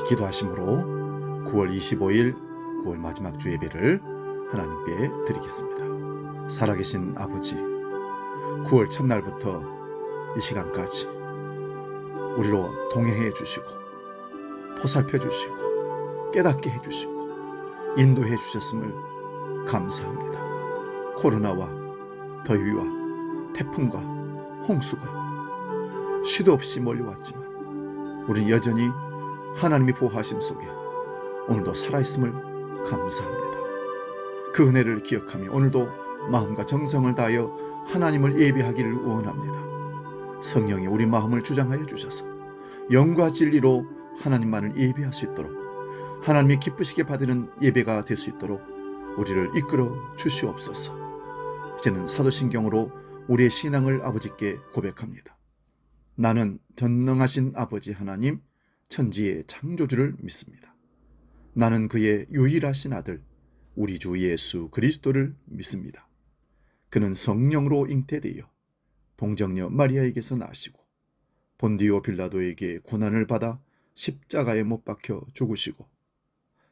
기도하심으로 9월 25일 9월 마지막 주 예배를 하나님께 드리겠습니다. 살아계신 아버지, 9월 첫날부터 이 시간까지 우리로 동행해 주시고 포살펴 주시고 깨닫게 해 주시고 인도해 주셨음을 감사합니다. 코로나와 더위와 태풍과 홍수가 쉬도 없이 몰려왔지만 우리는 여전히 하나님의 보호하심 속에 오늘도 살아있음을 감사합니다. 그 은혜를 기억하며 오늘도 마음과 정성을 다하여 하나님을 예배하기를 원합니다. 성령이 우리 마음을 주장하여 주셔서 영과 진리로 하나님만을 예배할 수 있도록, 하나님이 기쁘시게 받는 예배가 될 수 있도록 우리를 이끌어 주시옵소서. 이제는 사도신경으로 우리의 신앙을 아버지께 고백합니다. 나는 전능하신 아버지 하나님, 천지의 창조주를 믿습니다. 나는 그의 유일하신 아들 우리 주 예수 그리스도를 믿습니다. 그는 성령으로 잉태되어 동정녀 마리아에게서 나시고 본디오 빌라도에게 고난을 받아 십자가에 못 박혀 죽으시고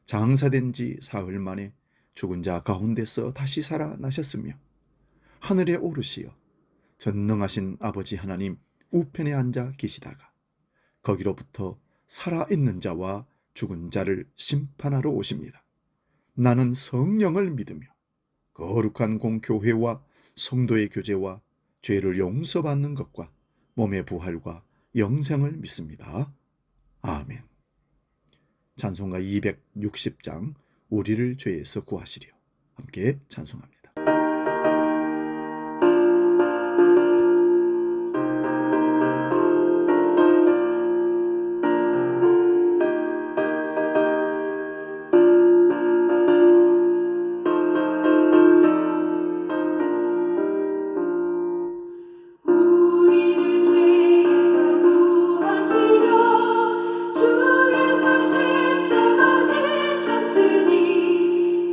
장사된 지 사흘 만에 죽은 자 가운데서 다시 살아나셨으며 하늘에 오르시어 전능하신 아버지 하나님 우편에 앉아 계시다가 거기로부터 살아있는 자와 죽은 자를 심판하러 오십니다. 나는 성령을 믿으며 거룩한 공교회와 성도의 교제와 죄를 용서받는 것과 몸의 부활과 영생을 믿습니다. 아멘. 찬송가 260장 우리를 죄에서 구하시리요. 함께 찬송합니다.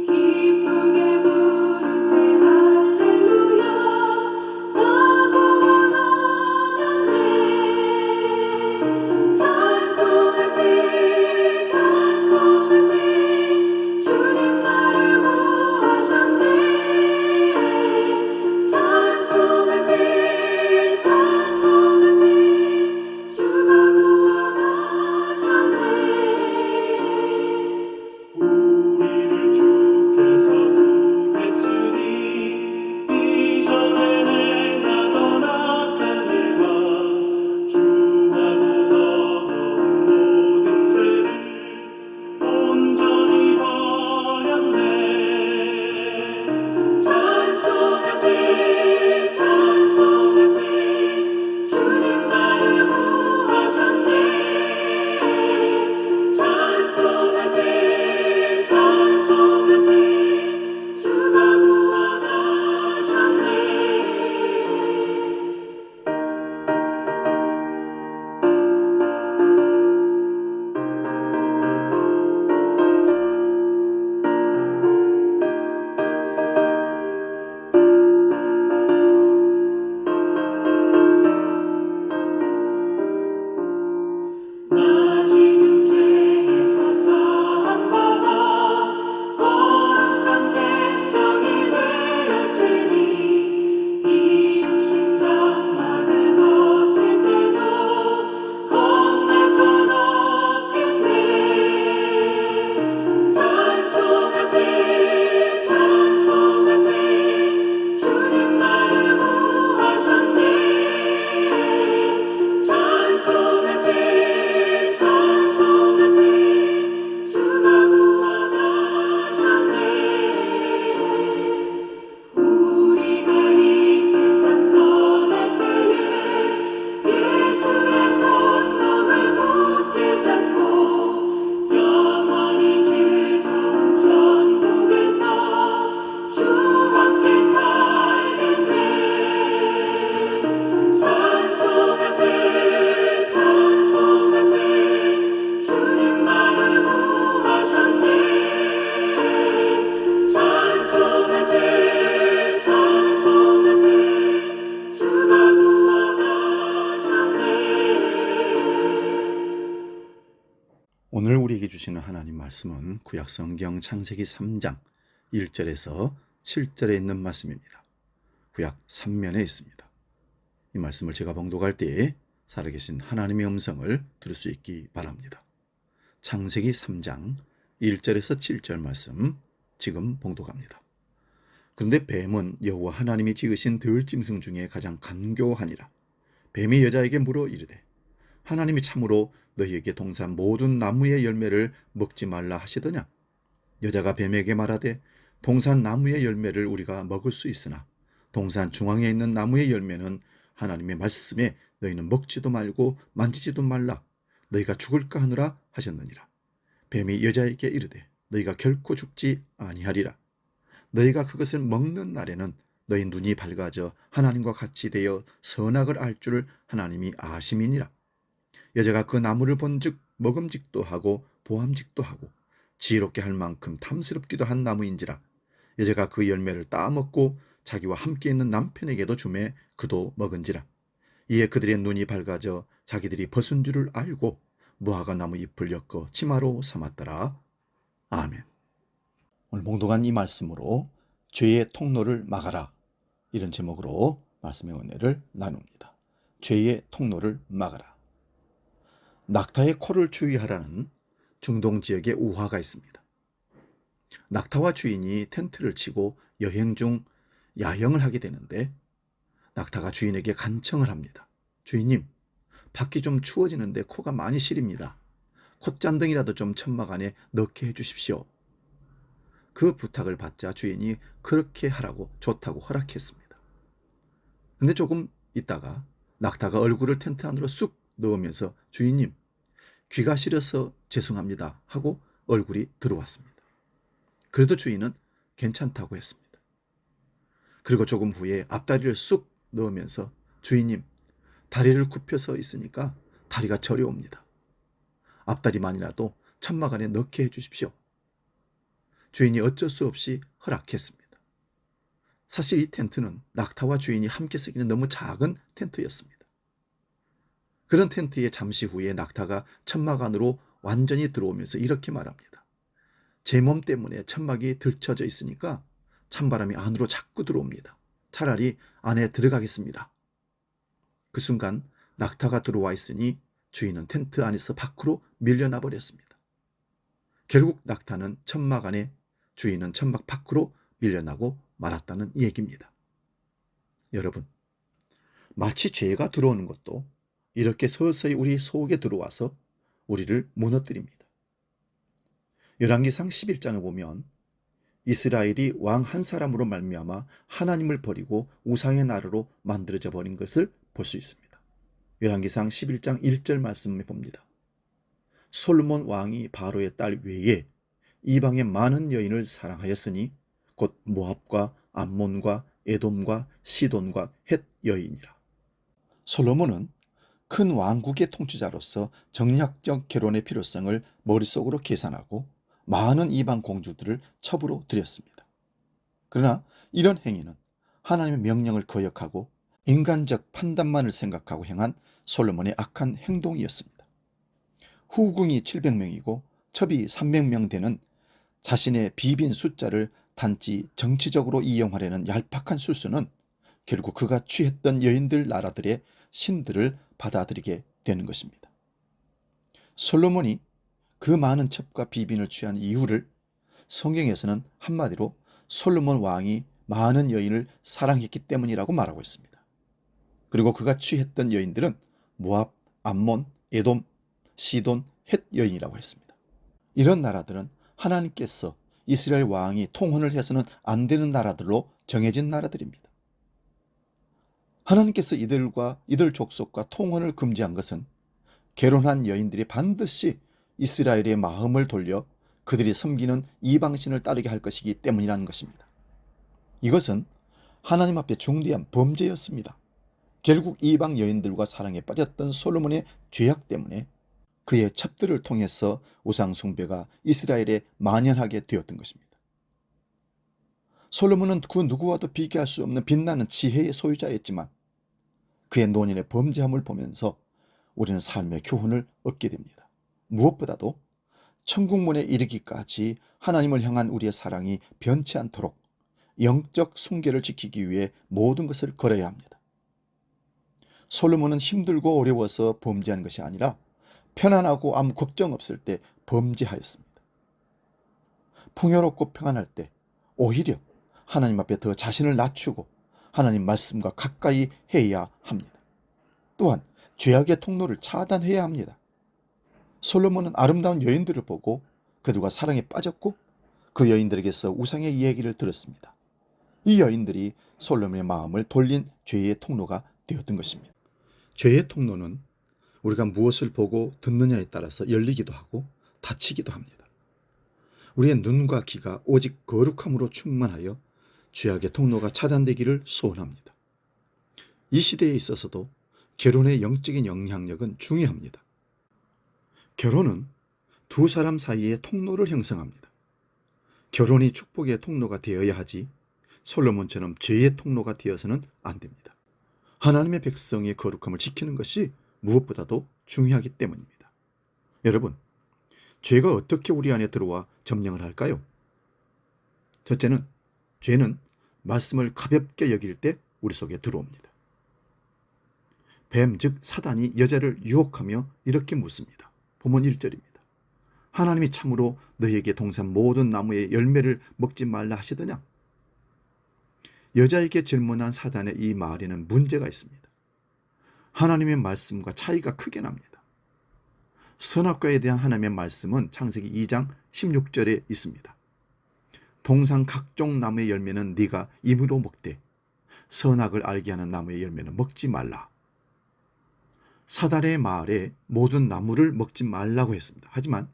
기쁘게 부르 주시는 하나님 말씀은 구약 성경 창세기 3장 1절에서 7절에 있는 말씀입니다. 구약 3면에 있습니다. 이 말씀을 제가 봉독할 때에 살아계신 하나님의 음성을 들을 수 있기 바랍니다. 창세기 3장 1절에서 7절 말씀 지금 봉독합니다. 그런데 뱀은 여호와 하나님이 지으신 들짐승 중에 가장 간교하니라. 뱀이 여자에게 물어 이르되 하나님이 참으로 너희에게 동산 모든 나무의 열매를 먹지 말라 하시더냐? 여자가 뱀에게 말하되 동산 나무의 열매를 우리가 먹을 수 있으나 동산 중앙에 있는 나무의 열매는 하나님의 말씀에 너희는 먹지도 말고 만지지도 말라. 너희가 죽을까 하느라 하셨느니라. 뱀이 여자에게 이르되 너희가 결코 죽지 아니하리라. 너희가 그것을 먹는 날에는 너희 눈이 밝아져 하나님과 같이 되어 선악을 알 줄을 하나님이 아심이니라. 여자가 그 나무를 본즉 먹음직도 하고 보암직도 하고 지혜롭게 할 만큼 탐스럽기도 한 나무인지라. 여자가 그 열매를 따먹고 자기와 함께 있는 남편에게도 주매 그도 먹은지라. 이에 그들의 눈이 밝아져 자기들이 벗은 줄을 알고 무화과 나무 잎을 엮어 치마로 삼았더라. 아멘. 오늘 봉독한 이 말씀으로 죄의 통로를 막아라, 이런 제목으로 말씀의 은혜를 나눕니다. 죄의 통로를 막아라. 낙타의 코를 주의하라는 중동 지역의 우화가 있습니다. 낙타와 주인이 텐트를 치고 여행 중 야영을 하게 되는데 낙타가 주인에게 간청을 합니다. 주인님, 밖이 좀 추워지는데 코가 많이 시립니다. 콧잔등이라도 좀 천막 안에 넣게 해주십시오. 그 부탁을 받자 주인이 그렇게 하라고 좋다고 허락했습니다. 근데 조금 있다가 낙타가 얼굴을 텐트 안으로 쑥 넣으면서 주인님, 귀가 시려서 죄송합니다 하고 얼굴이 들어왔습니다. 그래도 주인은 괜찮다고 했습니다. 그리고 조금 후에 앞다리를 쑥 넣으면서 주인님, 다리를 굽혀서 있으니까 다리가 저려옵니다. 앞다리만이라도 천막 안에 넣게 해주십시오. 주인이 어쩔 수 없이 허락했습니다. 사실 이 텐트는 낙타와 주인이 함께 쓰기는 너무 작은 텐트였습니다. 그런 텐트에 잠시 후에 낙타가 천막 안으로 완전히 들어오면서 이렇게 말합니다. 제 몸 때문에 천막이 들쳐져 있으니까 찬바람이 안으로 자꾸 들어옵니다. 차라리 안에 들어가겠습니다. 그 순간 낙타가 들어와 있으니 주인은 텐트 안에서 밖으로 밀려나 버렸습니다. 결국 낙타는 천막 안에, 주인은 천막 밖으로 밀려나고 말았다는 얘기입니다. 여러분, 마치 죄가 들어오는 것도 이렇게 서서히 우리 속에 들어와서 우리를 무너뜨립니다. 열왕기상 11장을 보면 이스라엘이 왕 한 사람으로 말미암아 하나님을 버리고 우상의 나라로 만들어져 버린 것을 볼 수 있습니다. 열왕기상 11장 1절 말씀을 봅니다. 솔로몬 왕이 바로의 딸 외에 이방의 많은 여인을 사랑하였으니 곧 모압과 암몬과 에돔과 시돈과 헷 여인이라. 솔로몬은 큰 왕국의 통치자로서 정략적 결혼의 필요성을 머릿속으로 계산하고 많은 이방 공주들을 첩으로 들였습니다. 그러나 이런 행위는 하나님의 명령을 거역하고 인간적 판단만을 생각하고 행한 솔로몬의 악한 행동이었습니다. 후궁이 700명이고 첩이 300명 되는 자신의 비빈 숫자를 단지 정치적으로 이용하려는 얄팍한 술수는 결국 그가 취했던 여인들 나라들의 신들을 받아들이게 되는 것입니다. 솔로몬이 그 많은 첩과 비빈을 취한 이유를 성경에서는 한마디로 솔로몬 왕이 많은 여인을 사랑했기 때문이라고 말하고 있습니다. 그리고 그가 취했던 여인들은 모압, 암몬, 에돔, 시돈, 헷 여인이라고 했습니다. 이런 나라들은 하나님께서 이스라엘 왕이 통혼을 해서는 안 되는 나라들로 정해진 나라들입니다. 하나님께서 이들 족속과 통혼을 금지한 것은 결혼한 여인들이 반드시 이스라엘의 마음을 돌려 그들이 섬기는 이방신을 따르게 할 것이기 때문이라는 것입니다. 이것은 하나님 앞에 중대한 범죄였습니다. 결국 이방 여인들과 사랑에 빠졌던 솔로몬의 죄악 때문에 그의 첩들을 통해서 우상 숭배가 이스라엘에 만연하게 되었던 것입니다. 솔로몬은 그 누구와도 비교할 수 없는 빛나는 지혜의 소유자였지만 그의 노년의 범죄함을 보면서 우리는 삶의 교훈을 얻게 됩니다. 무엇보다도 천국문에 이르기까지 하나님을 향한 우리의 사랑이 변치 않도록 영적 순결을 지키기 위해 모든 것을 걸어야 합니다. 솔로몬은 힘들고 어려워서 범죄한 것이 아니라 편안하고 아무 걱정 없을 때 범죄하였습니다. 풍요롭고 평안할 때 오히려 하나님 앞에 더 자신을 낮추고 하나님 말씀과 가까이 해야 합니다. 또한 죄악의 통로를 차단해야 합니다. 솔로몬은 아름다운 여인들을 보고 그들과 사랑에 빠졌고 그 여인들에게서 우상의 이야기를 들었습니다. 이 여인들이 솔로몬의 마음을 돌린 죄의 통로가 되었던 것입니다. 죄의 통로는 우리가 무엇을 보고 듣느냐에 따라서 열리기도 하고 닫히기도 합니다. 우리의 눈과 귀가 오직 거룩함으로 충만하여 죄악의 통로가 차단되기를 소원합니다. 이 시대에 있어서도 결혼의 영적인 영향력은 중요합니다. 결혼은 두 사람 사이의 통로를 형성합니다. 결혼이 축복의 통로가 되어야 하지 솔로몬처럼 죄의 통로가 되어서는 안 됩니다. 하나님의 백성의 거룩함을 지키는 것이 무엇보다도 중요하기 때문입니다. 여러분, 죄가 어떻게 우리 안에 들어와 점령을 할까요? 첫째는 죄는 말씀을 가볍게 여길 때 우리 속에 들어옵니다. 뱀, 즉 사단이 여자를 유혹하며 이렇게 묻습니다. 본문 1절입니다. 하나님이 참으로 너희에게 동산 모든 나무의 열매를 먹지 말라 하시더냐? 여자에게 질문한 사단의 이 말에는 문제가 있습니다. 하나님의 말씀과 차이가 크게 납니다. 선악과에 대한 하나님의 말씀은 창세기 2장 16절에 있습니다. 동산 각종 나무의 열매는 네가 임으로 먹되 선악을 알게 하는 나무의 열매는 먹지 말라. 사단의 말에 모든 나무를 먹지 말라고 했습니다. 하지만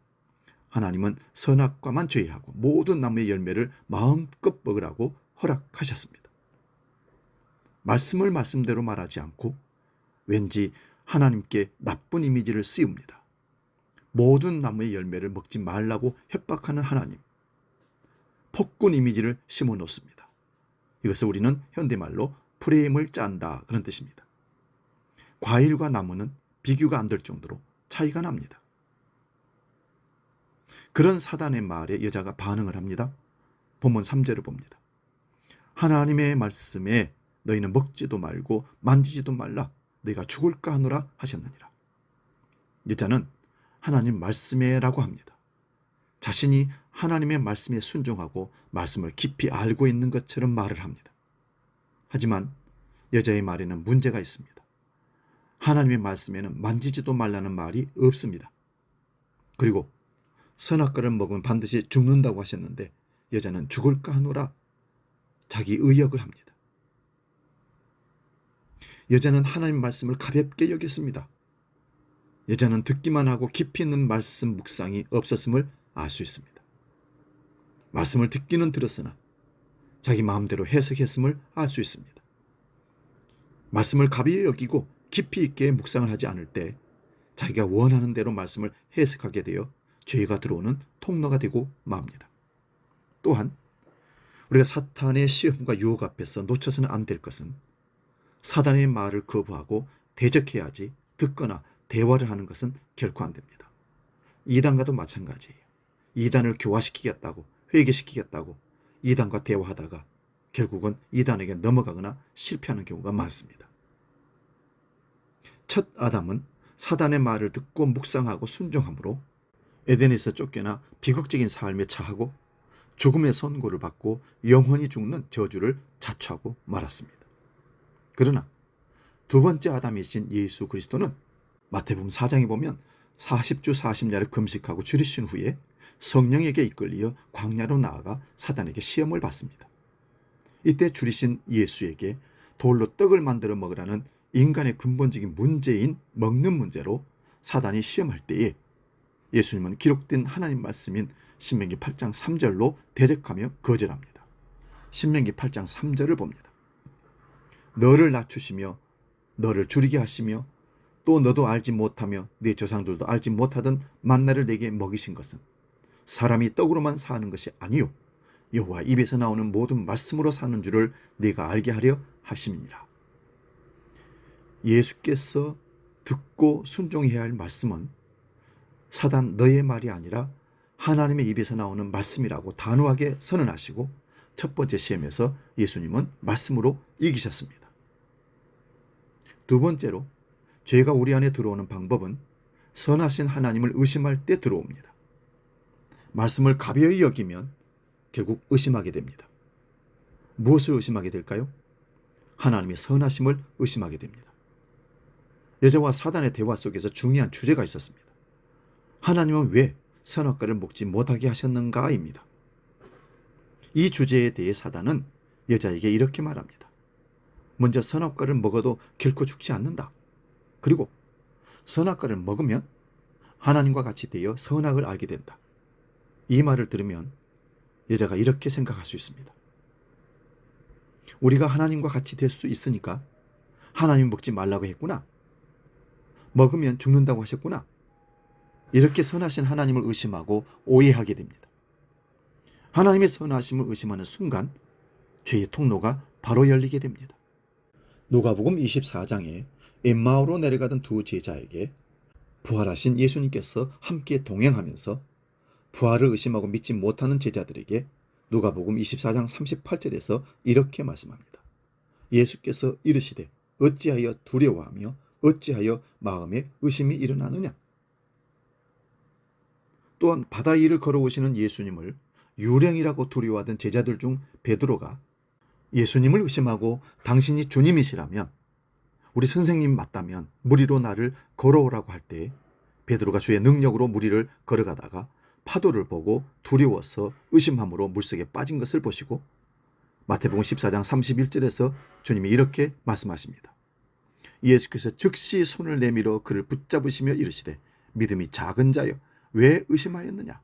하나님은 선악과만 제외하고 모든 나무의 열매를 마음껏 먹으라고 허락하셨습니다. 말씀을 말씀대로 말하지 않고 왠지 하나님께 나쁜 이미지를 씌웁니다. 모든 나무의 열매를 먹지 말라고 협박하는 하나님. 폭군 이미지를 심어 놓습니다. 이것을 우리는 현대말로 프레임을 짠다 그런 뜻입니다. 과일과 나무는 비교가 안 될 정도로 차이가 납니다. 그런 사단의 말에 여자가 반응을 합니다. 본문 3절을 봅니다. 하나님의 말씀에 너희는 먹지도 말고 만지지도 말라 너희가 죽을까 하노라 하셨느니라. 여자는 하나님 말씀에라고 합니다. 자신이 하나님의 말씀에 순종하고 말씀을 깊이 알고 있는 것처럼 말을 합니다. 하지만 여자의 말에는 문제가 있습니다. 하나님의 말씀에는 만지지도 말라는 말이 없습니다. 그리고 선악과를 먹으면 반드시 죽는다고 하셨는데 여자는 죽을까 하노라 자기 의역을 합니다. 여자는 하나님 말씀을 가볍게 여겼습니다. 여자는 듣기만 하고 깊이 있는 말씀 묵상이 없었음을 알 수 있습니다. 말씀을 듣기는 들었으나 자기 마음대로 해석했음을 알 수 있습니다. 말씀을 가벼이 여기고 깊이 있게 묵상을 하지 않을 때 자기가 원하는 대로 말씀을 해석하게 되어 죄가 들어오는 통로가 되고 맙니다. 또한 우리가 사탄의 시험과 유혹 앞에서 놓쳐서는 안 될 것은 사단의 말을 거부하고 대적해야지 듣거나 대화를 하는 것은 결코 안 됩니다. 이단과도 마찬가지예요. 이단을 교화시키겠다고 회개시키겠다고 이단과 대화하다가 결국은 이단에게 넘어가거나 실패하는 경우가 많습니다. 첫 아담은 사단의 말을 듣고 묵상하고 순종함으로 에덴에서 쫓겨나 비극적인 삶에 처하고 죽음의 선고를 받고 영원히 죽는 저주를 자초하고 말았습니다. 그러나 두 번째 아담이신 예수 그리스도는 마태복음 4장에 보면 40주 40야를 금식하고 줄이신 후에 성령에게 이끌려 광야로 나아가 사단에게 시험을 받습니다. 이때 줄이신 예수에게 돌로 떡을 만들어 먹으라는 인간의 근본적인 문제인 먹는 문제로 사단이 시험할 때에 예수님은 기록된 하나님 말씀인 신명기 8장 3절로 대적하며 거절합니다. 신명기 8장 3절을 봅니다. 너를 낮추시며 너를 줄이게 하시며 또 너도 알지 못하며 네 조상들도 알지 못하던 만나를 내게 먹이신 것은 사람이 떡으로만 사는 것이 아니요 여호와 입에서 나오는 모든 말씀으로 사는 줄을 네가 알게 하려 하심이니라. 예수께서 듣고 순종해야 할 말씀은 사단 너의 말이 아니라 하나님의 입에서 나오는 말씀이라고 단호하게 선언하시고 첫 번째 시험에서 예수님은 말씀으로 이기셨습니다. 두 번째로 죄가 우리 안에 들어오는 방법은 선하신 하나님을 의심할 때 들어옵니다. 말씀을 가벼이 여기면 결국 의심하게 됩니다. 무엇을 의심하게 될까요? 하나님의 선하심을 의심하게 됩니다. 여자와 사단의 대화 속에서 중요한 주제가 있었습니다. 하나님은 왜 선악과를 먹지 못하게 하셨는가입니다. 이 주제에 대해 사단은 여자에게 이렇게 말합니다. 먼저 선악과를 먹어도 결코 죽지 않는다. 그리고 선악과를 먹으면 하나님과 같이 되어 선악을 알게 된다. 이 말을 들으면 여자가 이렇게 생각할 수 있습니다. 우리가 하나님과 같이 될 수 있으니까 하나님 먹지 말라고 했구나. 먹으면 죽는다고 하셨구나. 이렇게 선하신 하나님을 의심하고 오해하게 됩니다. 하나님의 선하심을 의심하는 순간 죄의 통로가 바로 열리게 됩니다. 누가복음 24장에 엠마오로 내려가던 두 제자에게 부활하신 예수님께서 함께 동행하면서 부활을 의심하고 믿지 못하는 제자들에게 누가복음 24장 38절에서 이렇게 말씀합니다. 예수께서 이르시되 어찌하여 두려워하며 어찌하여 마음에 의심이 일어나느냐. 또한 바다 위를 걸어오시는 예수님을 유령이라고 두려워하던 제자들 중 베드로가 예수님을 의심하고 당신이 주님이시라면 우리 선생님 맞다면 물 위로 나를 걸어오라고 할 때 베드로가 주의 능력으로 물 위를 걸어가다가 파도를 보고 두려워서 의심함으로 물속에 빠진 것을 보시고 마태복음 14장 31절에서 주님이 이렇게 말씀하십니다. 예수께서 즉시 손을 내밀어 그를 붙잡으시며 이르시되 믿음이 작은 자여 왜 의심하였느냐.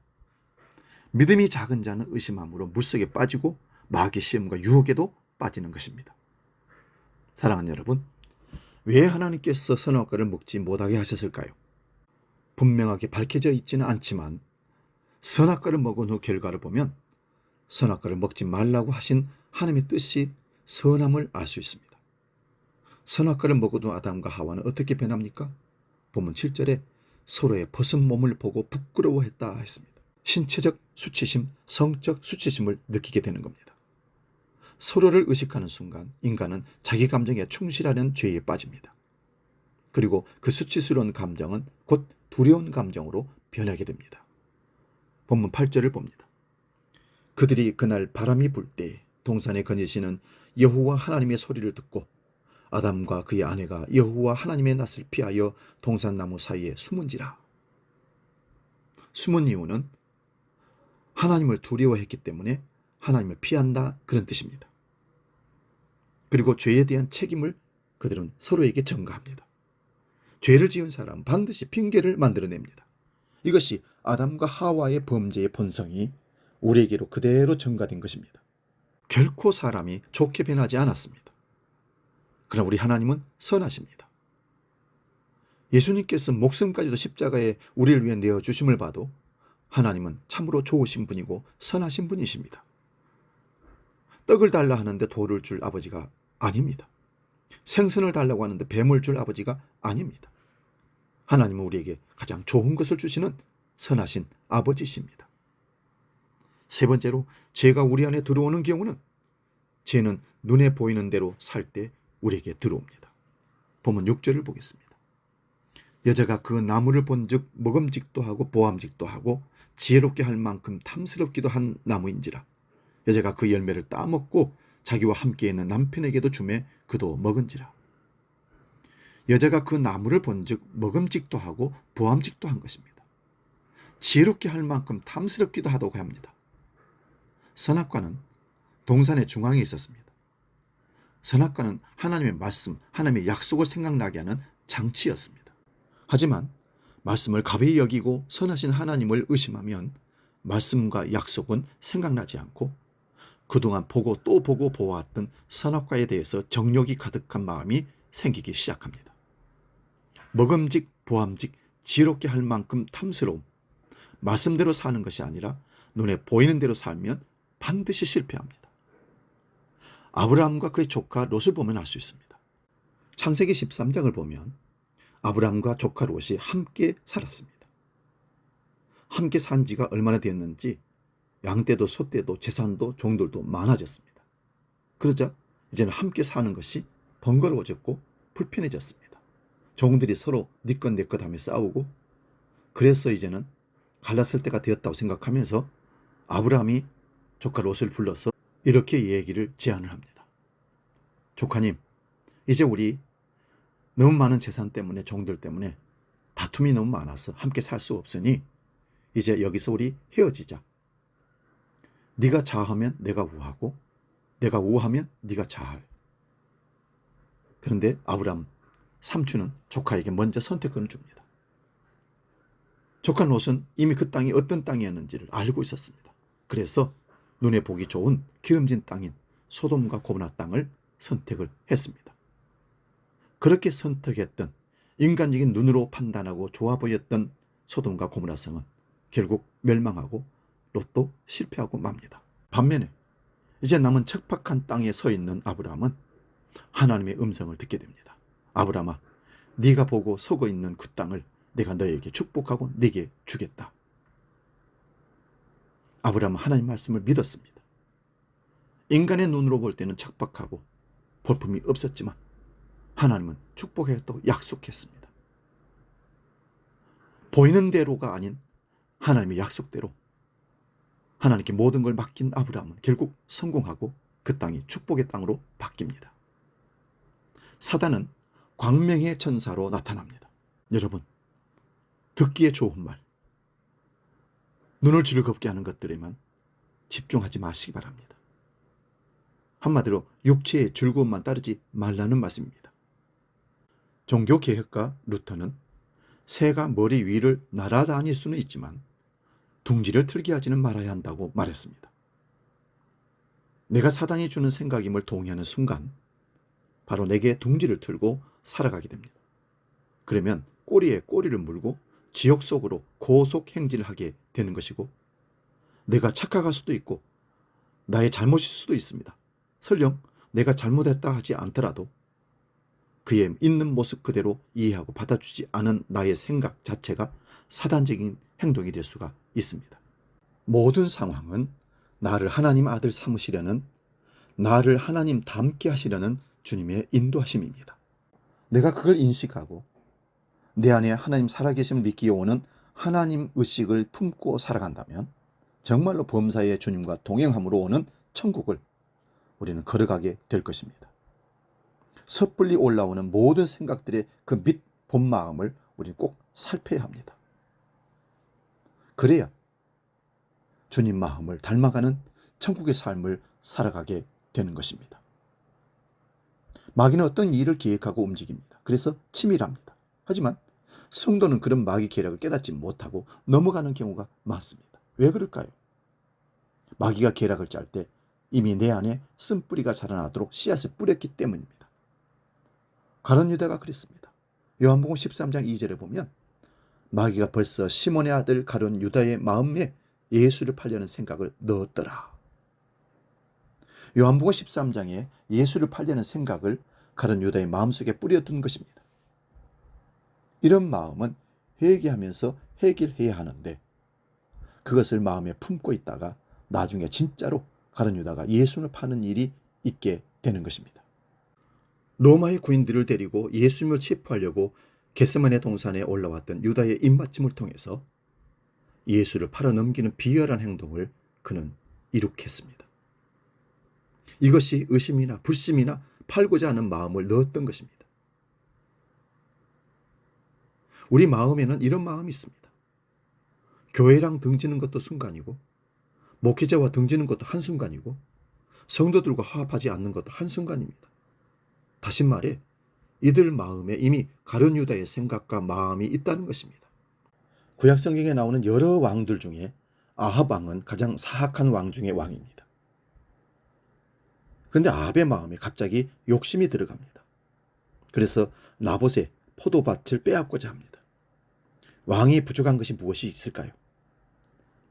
믿음이 작은 자는 의심함으로 물속에 빠지고 마귀 시험과 유혹에도 빠지는 것입니다. 사랑하는 여러분, 왜 하나님께서 선악과를 먹지 못하게 하셨을까요? 분명하게 밝혀져 있지는 않지만 선악과를 먹은 후 결과를 보면 선악과를 먹지 말라고 하신 하나님의 뜻이 선함을 알 수 있습니다. 선악과를 먹은 후 아담과 하와는 어떻게 변합니까? 본문 7절에 서로의 벗은 몸을 보고 부끄러워했다 했습니다. 신체적 수치심, 성적 수치심을 느끼게 되는 겁니다. 서로를 의식하는 순간 인간은 자기 감정에 충실하는 죄에 빠집니다. 그리고 그 수치스러운 감정은 곧 두려운 감정으로 변하게 됩니다. 본문 8절을 봅니다. 그들이 그날 바람이 불 때 동산에 거니시는 여호와 하나님의 소리를 듣고 아담과 그의 아내가 여호와 하나님의 낯을 피하여 동산나무 사이에 숨은지라. 숨은 이유는 하나님을 두려워했기 때문에 하나님을 피한다, 그런 뜻입니다. 그리고 죄에 대한 책임을 그들은 서로에게 전가합니다. 죄를 지은 사람 반드시 핑계를 만들어냅니다. 이것이 아담과 하와의 범죄의 본성이 우리에게로 그대로 전가된 것입니다. 결코 사람이 좋게 변하지 않았습니다. 그러나 우리 하나님은 선하십니다. 예수님께서 목숨까지도 십자가에 우리를 위해 내어주심을 봐도 하나님은 참으로 좋으신 분이고 선하신 분이십니다. 떡을 달라 하는데 돌을 줄 아버지가 아닙니다. 생선을 달라고 하는데 뱀을 줄 아버지가 아닙니다. 하나님은 우리에게 가장 좋은 것을 주시는 선하신 아버지십니다. 세 번째로 죄가 우리 안에 들어오는 경우는 죄는 눈에 보이는 대로 살 때 우리에게 들어옵니다. 본문 6절을 보겠습니다. 여자가 그 나무를 본즉 먹음직도 하고 보암직도 하고 지혜롭게 할 만큼 탐스럽기도 한 나무인지라. 여자가 그 열매를 따먹고 자기와 함께 있는 남편에게도 주매 그도 먹은지라. 여자가 그 나무를 본즉 먹음직도 하고 보암직도 한 것입니다. 지혜롭게 할 만큼 탐스럽기도 하다고 합니다. 선악과는 동산의 중앙에 있었습니다. 선악과는 하나님의 말씀, 하나님의 약속을 생각나게 하는 장치였습니다. 하지만 말씀을 가벼이 여기고 선하신 하나님을 의심하면 말씀과 약속은 생각나지 않고 그동안 보고 또 보고 보아왔던 선악과에 대해서 정욕이 가득한 마음이 생기기 시작합니다. 먹음직, 보암직, 지혜롭게 할 만큼 탐스러움, 말씀대로 사는 것이 아니라 눈에 보이는 대로 살면 반드시 실패합니다. 아브라함과 그의 조카 롯을 보면 알 수 있습니다. 창세기 13장을 보면 아브라함과 조카 롯이 함께 살았습니다. 함께 산 지가 얼마나 됐는지 양떼도 소떼도 재산도 종들도 많아졌습니다. 그러자 이제는 함께 사는 것이 번거로워졌고 불편해졌습니다. 종들이 서로 네 것 내 것 하며 싸우고, 그래서 이제는 갈라설 때가 되었다고 생각하면서 아브라함이 조카 롯을 불러서 이렇게 얘기를 제안을 합니다. 조카님, 이제 우리 너무 많은 재산 때문에, 종들 때문에 다툼이 너무 많아서 함께 살 수 없으니 이제 여기서 우리 헤어지자. 네가 좌하면 내가 우하고 내가 우하면 네가 좌할. 그런데 아브라함 삼촌은 조카에게 먼저 선택권을 줍니다. 조카 롯은 이미 그 땅이 어떤 땅이었는지를 알고 있었습니다. 그래서 눈에 보기 좋은 기름진 땅인 소돔과 고모라 땅을 선택을 했습니다. 그렇게 선택했던, 인간적인 눈으로 판단하고 좋아 보였던 소돔과 고모라 성은 결국 멸망하고 롯도 실패하고 맙니다. 반면에 이제 남은 척박한 땅에 서 있는 아브라함은 하나님의 음성을 듣게 됩니다. 아브라함아, 네가 보고 서고 있는 그 땅을 내가 너에게 축복하고 네게 주겠다. 아브라함은 하나님 말씀을 믿었습니다. 인간의 눈으로 볼 때는 척박하고 볼품이 없었지만 하나님은 축복하겠다고 약속했습니다. 보이는 대로가 아닌 하나님의 약속대로 하나님께 모든 걸 맡긴 아브라함은 결국 성공하고 그 땅이 축복의 땅으로 바뀝니다. 사단은 광명의 천사로 나타납니다. 여러분, 듣기에 좋은 말, 눈을 즐겁게 하는 것들에만 집중하지 마시기 바랍니다. 한마디로 육체의 즐거움만 따르지 말라는 말씀입니다. 종교개혁가 루터는 새가 머리 위를 날아다닐 수는 있지만 둥지를 틀게 하지는 말아야 한다고 말했습니다. 내가 사단이 주는 생각임을 동의하는 순간 바로 내게 둥지를 틀고 살아가게 됩니다. 그러면 꼬리에 꼬리를 물고 지옥 속으로 고속 행진을 하게 되는 것이고, 내가 착각할 수도 있고 나의 잘못일 수도 있습니다. 설령 내가 잘못했다 하지 않더라도 그의 있는 모습 그대로 이해하고 받아주지 않은 나의 생각 자체가 사단적인 행동이 될 수가 있습니다. 모든 상황은 나를 하나님 아들 삼으시려는, 나를 하나님 닮게 하시려는 주님의 인도하심입니다. 내가 그걸 인식하고 내 안에 하나님 살아계심을 믿기에 오는 하나님 의식을 품고 살아간다면 정말로 범사의 주님과 동행함으로 오는 천국을 우리는 걸어가게 될 것입니다. 섣불리 올라오는 모든 생각들의 그 밑 본마음을 우리는 꼭 살펴야 합니다. 그래야 주님 마음을 닮아가는 천국의 삶을 살아가게 되는 것입니다. 마귀는 어떤 일을 계획하고 움직입니다. 그래서 치밀합니다. 하지만 성도는 그런 마귀 계략을 깨닫지 못하고 넘어가는 경우가 많습니다. 왜 그럴까요? 마귀가 계략을 짤 때 이미 내 안에 쓴뿌리가 자라나도록 씨앗을 뿌렸기 때문입니다. 가룟 유다가 그랬습니다. 요한복음 13장 2절에 보면 마귀가 벌써 시몬의 아들 가룟 유다의 마음에 예수를 팔려는 생각을 넣었더라. 요한복음 13장에 예수를 팔려는 생각을 가룟 유다의 마음속에 뿌려둔 것입니다. 이런 마음은 회개하면서 해결해야 하는데 그것을 마음에 품고 있다가 나중에 진짜로 가룟 유다가 예수를 파는 일이 있게 되는 것입니다. 로마의 군인들을 데리고 예수님을 체포하려고 겟세마네 동산에 올라왔던 유다의 입맞춤을 통해서 예수를 팔아넘기는 비열한 행동을 그는 이룩했습니다. 이것이 의심이나 불심이나 팔고자 하는 마음을 넣었던 것입니다. 우리 마음에는 이런 마음이 있습니다. 교회랑 등지는 것도 순간이고 목회자와 등지는 것도 한순간이고 성도들과 화합하지 않는 것도 한순간입니다. 다시 말해 이들 마음에 이미 가룟 유다의 생각과 마음이 있다는 것입니다. 구약 성경에 나오는 여러 왕들 중에 아합 왕은 가장 사악한 왕 중의 왕입니다. 그런데 아합의 마음에 갑자기 욕심이 들어갑니다. 그래서 나봇의 포도밭을 빼앗고자 합니다. 왕이 부족한 것이 무엇이 있을까요?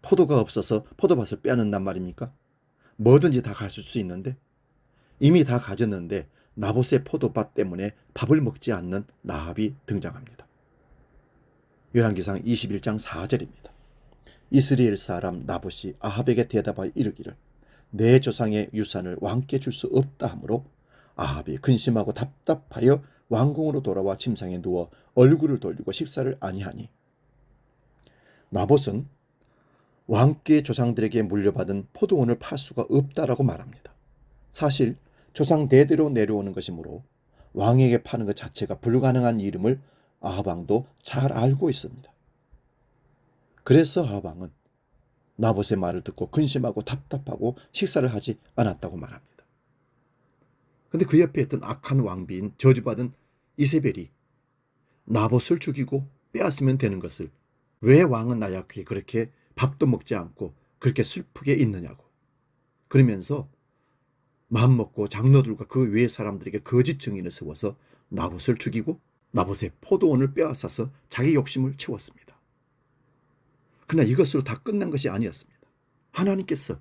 포도가 없어서 포도밭을 빼앗는단 말입니까? 뭐든지 다 가질 수 있는데 이미 다 가졌는데 나봇의 포도밭 때문에 밥을 먹지 않는 라합이 등장합니다. 열왕기상 21장 4절입니다. 이스라엘 사람 나봇이 아합에게 대답하여 이르기를 내 조상의 유산을 왕께 줄 수 없다 하므로 아합이 근심하고 답답하여 왕궁으로 돌아와 침상에 누워 얼굴을 돌리고 식사를 아니하니 나봇은 왕께 조상들에게 물려받은 포도원을 팔 수가 없다라고 말합니다. 사실 조상 대대로 내려오는 것이므로 왕에게 파는 것 자체가 불가능한 일임을 아합 왕도 잘 알고 있습니다. 그래서 아합 왕은 나봇의 말을 듣고 근심하고 답답하고 식사를 하지 않았다고 말합니다. 그런데 그 옆에 있던 악한 왕비인 저주받은 이세벨이 나봇을 죽이고 빼앗으면 되는 것을 왜 왕은 나약하게 그렇게 밥도 먹지 않고 그렇게 슬프게 있느냐고 그러면서 마음먹고 장로들과 그 외의 사람들에게 거짓 증인을 세워서 나봇을 죽이고 나봇의 포도원을 빼앗아서 자기 욕심을 채웠습니다. 그러나 이것으로 다 끝난 것이 아니었습니다. 하나님께서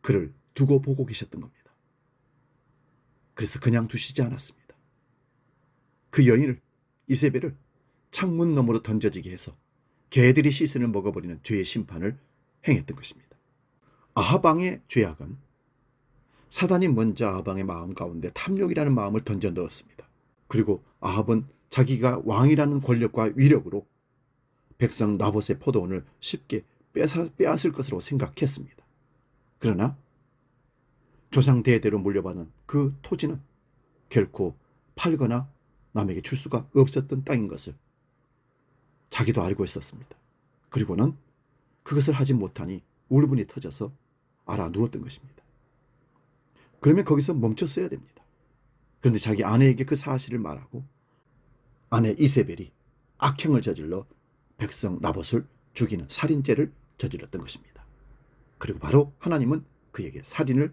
그를 두고 보고 계셨던 겁니다. 그래서 그냥 두시지 않았습니다. 그 여인을 이세벨을 창문 너머로 던져지게 해서 개들이 시신을 먹어버리는 죄의 심판을 행했던 것입니다. 아합 왕의 죄악은 사단이 먼저 아합 왕의 마음 가운데 탐욕이라는 마음을 던져 넣었습니다. 그리고 아합은 자기가 왕이라는 권력과 위력으로 백성 나봇의 포도원을 쉽게 빼앗을 것으로 생각했습니다. 그러나 조상 대대로 물려받은 그 토지는 결코 팔거나 남에게 줄 수가 없었던 땅인 것을 자기도 알고 있었습니다. 그리고는 그것을 하지 못하니 울분이 터져서 알아 누웠던 것입니다. 그러면 거기서 멈췄어야 됩니다. 그런데 자기 아내에게 그 사실을 말하고 아내 이세벨이 악행을 저질러 백성 나봇을 죽이는 살인죄를 저질렀던 것입니다. 그리고 바로 하나님은 그에게 살인을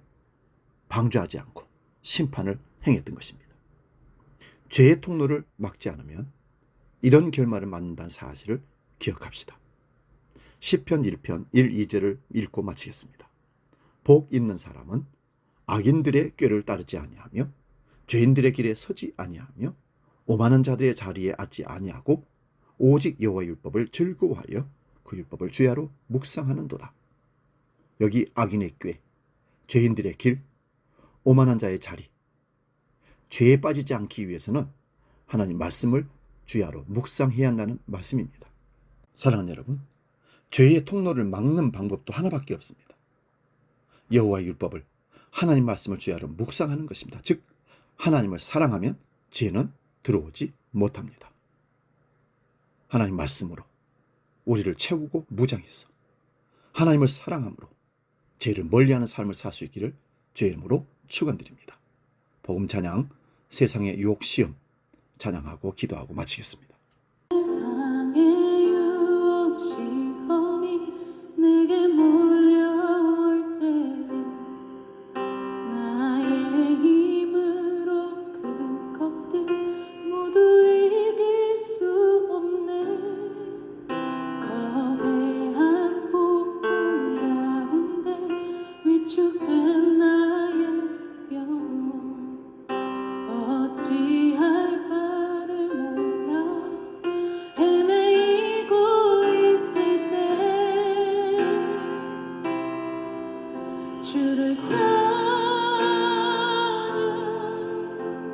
방조하지 않고 심판을 행했던 것입니다. 죄의 통로를 막지 않으면 이런 결말을 맞는다는 사실을 기억합시다. 시편 1편 1, 2절을 읽고 마치겠습니다. 복 있는 사람은 악인들의 꾀를 따르지 아니하며 죄인들의 길에 서지 아니하며 오만한 자들의 자리에 앉지 아니하고 오직 여호와의 율법을 즐거워하여 그 율법을 주야로 묵상하는도다. 여기 악인의 꾀, 죄인들의 길, 오만한 자의 자리, 죄에 빠지지 않기 위해서는 하나님 말씀을 주야로 묵상해야 한다는 말씀입니다. 사랑하는 여러분, 죄의 통로를 막는 방법도 하나밖에 없습니다. 여호와의 율법을 하나님 말씀을 주야로 묵상하는 것입니다. 즉 하나님을 사랑하면 죄는 들어오지 못합니다. 하나님 말씀으로 우리를 채우고 무장해서 하나님을 사랑함으로 죄를 멀리하는 삶을 살 수 있기를 주의 이름으로 축원드립니다. 복음 찬양 세상의 유혹 시험 찬양하고 기도하고 마치겠습니다. 세상의 유혹 시험이 내게 몰려올 때 나의 힘으로 그 것들 모두 이길 수 없네. 거대한 폭풍 가운데 위축된 나의 영혼 어찌할 바를 몰라 헤매이고 있을 때 주를 찬양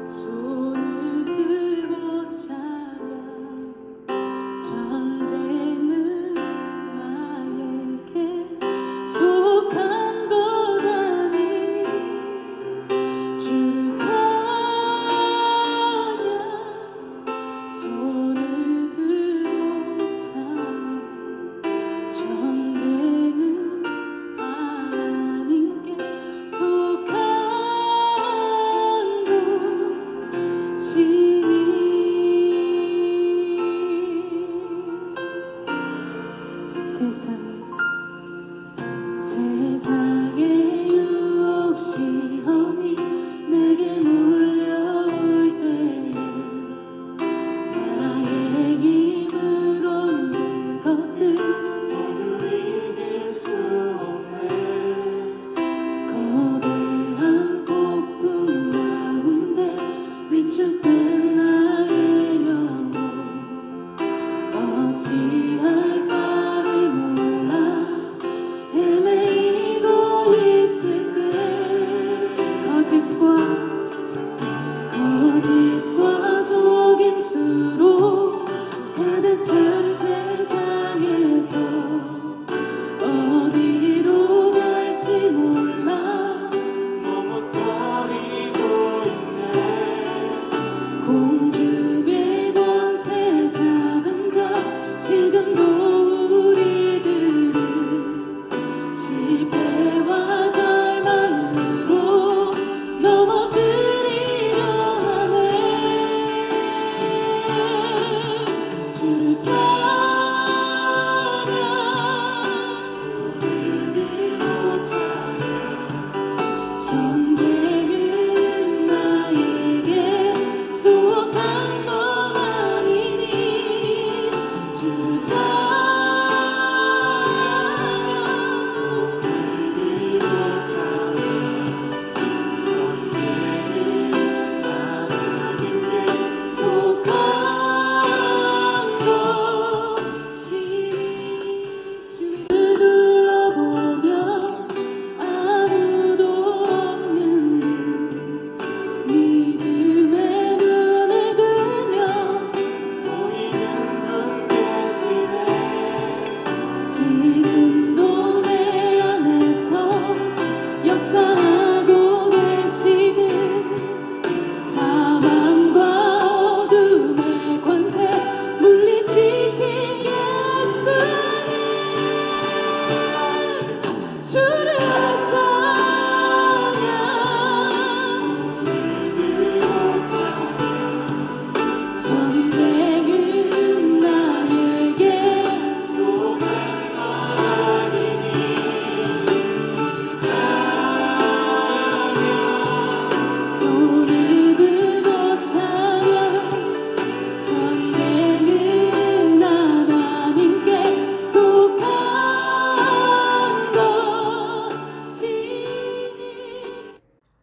손을 들고 찬양 전쟁은 나에게 속한 것 아니니 주를 찬양 손을 들고 찬양 전쟁은 하나님께 속한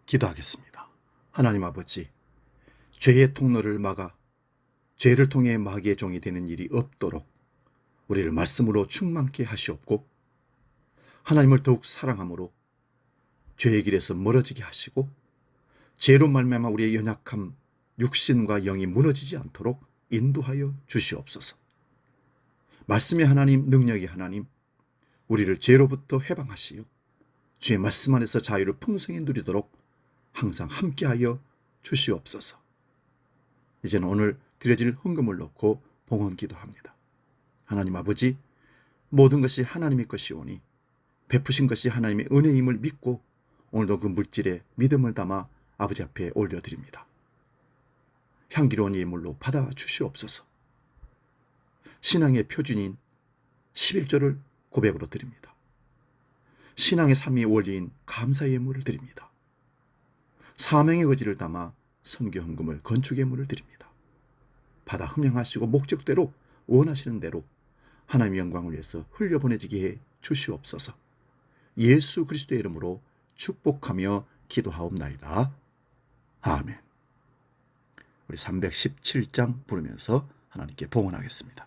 기도하겠습니다. 하나님 아버지, 죄의 통로를 막아 죄를 통해 마귀의 종이 되는 일이 없도록 우리를 말씀으로 충만케 하시옵고, 하나님을 더욱 사랑함으로 죄의 길에서 멀어지게 하시고, 죄로 말미암아 우리의 연약함, 육신과 영이 무너지지 않도록 인도하여 주시옵소서. 말씀의 하나님, 능력의 하나님, 우리를 죄로부터 해방하시어 주의 말씀 안에서 자유를 풍성히 누리도록 항상 함께하여 주시옵소서. 이제는 오늘 드려질 헌금을 놓고 봉헌 기도합니다. 하나님 아버지, 모든 것이 하나님의 것이오니 베푸신 것이 하나님의 은혜임을 믿고 오늘도 그 물질에 믿음을 담아 아버지 앞에 올려드립니다. 향기로운 예물로 받아 주시옵소서. 신앙의 표준인 11조를 고백으로 드립니다. 신앙의 삶의 원리인 감사 예물을 드립니다. 사명의 의지를 담아 선교 헌금을 건축 예물을 드립니다. 받아 흠양하시고 목적대로 원하시는 대로 하나님의 영광을 위해서 흘려보내지게 해 주시옵소서. 예수 그리스도의 이름으로 축복하며 기도하옵나이다. 아멘. 우리 317장 부르면서 하나님께 봉헌하겠습니다.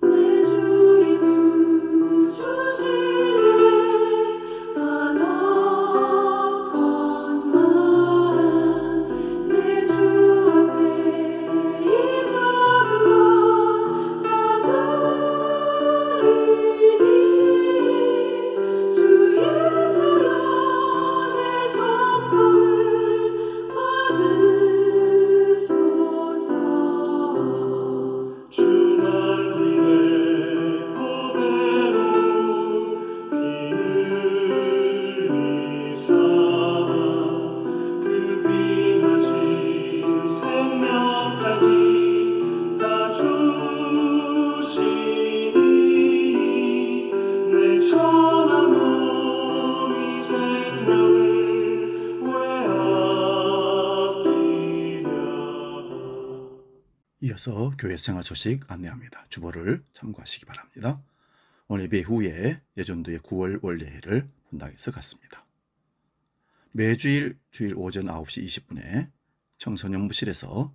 내 주 예수 주시네 한없건만 내 주 앞에 이 작은 것 나들이니 주 예수여 내 정성을 받으소서. 주 날 위해 보배로 피 흘리사 그 귀하신 생명까지 다 주시니 내 천한 몸이 생명을 왜 아끼랴. 이어서 교회 생활 소식 안내합니다. 주보를 참고하시기 바랍니다. 오늘 예배 후에 예전도의 9월 원례회를 본당에서 갖습니다. 매주일 주일 오전 9시 20분에 청소년부실에서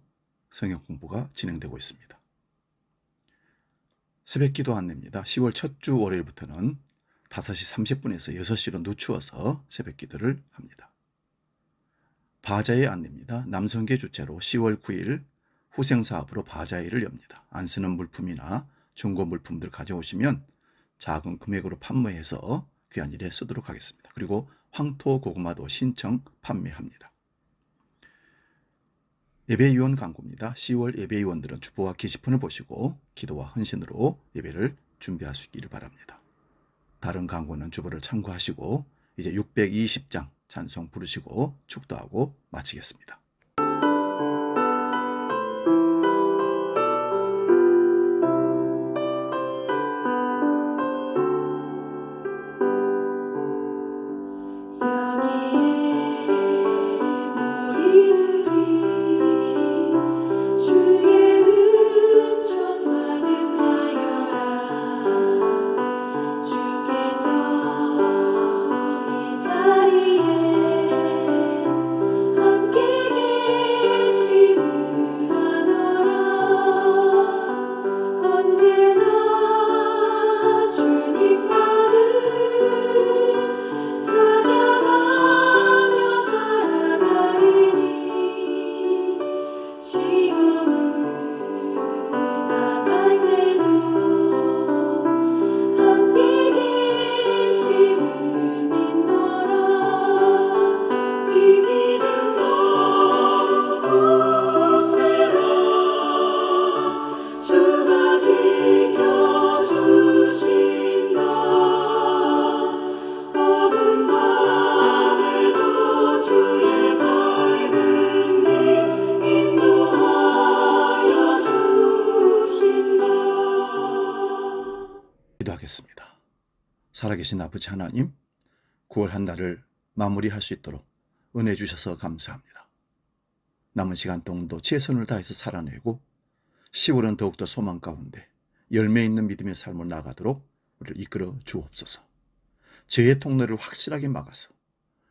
성경 공부가 진행되고 있습니다. 새벽기도 안내입니다. 10월 첫 주 월요일부터는 5시 30분에서 6시로 늦추어서 새벽기도를 합니다. 바자회 안내입니다. 남성계 주최로 10월 9일 후생사업으로 바자회를 엽니다. 안 쓰는 물품이나 중고 물품들 가져오시면 작은 금액으로 판매해서 귀한 일에 쓰도록 하겠습니다. 그리고 황토 고구마도 신청 판매합니다. 예배위원 광고입니다. 10월 예배위원들은 주보와 게시판을 보시고 기도와 헌신으로 예배를 준비하시기를 바랍니다. 다른 광고는 주보를 참고하시고 이제 620장 찬송 부르시고 축도하고 마치겠습니다. 주의 은총 받은 자여라 주께서 이 자리에 함께 계심을 아노라 언제나 주님만을 찬양하며 따라가리니 시험을 당할 때도 함께 계심을 믿노라 이 믿음 너무 굳세라 주가 지켜주신다 어두운 밤에도 주의 밝은 빛 인도하여 주신다. 기도하겠습니다. 살아계신 아버지 하나님, 9월 한 달을 마무리할 수 있도록 은혜 주셔서 감사합니다. 남은 시간 동안도 최선을 다해서 살아내고 10월은 더욱더 소망 가운데 열매 있는 믿음의 삶을 나가도록 우리를 이끌어 주옵소서. 죄의 통로를 확실하게 막아서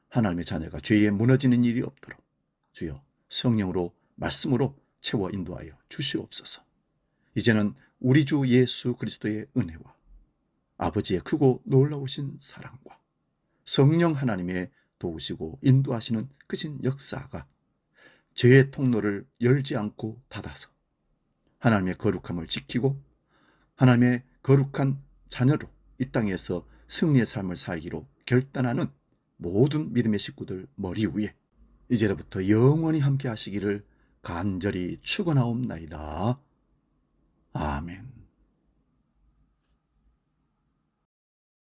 하나님의 자녀가 죄에 무너지는 일이 없도록 주여 성령으로 말씀으로 채워 인도하여 주시옵소서. 이제는 우리 주 예수 그리스도의 은혜와 아버지의 크고 놀라우신 사랑과 성령 하나님의 도우시고 인도하시는 크신 역사가 죄의 통로를 열지 않고 닫아서 하나님의 거룩함을 지키고 하나님의 거룩한 자녀로 이 땅에서 승리의 삶을 살기로 결단하는 모든 믿음의 식구들 머리 위에 이제로부터 영원히 함께 하시기를 간절히 축원하옵나이다. 아멘.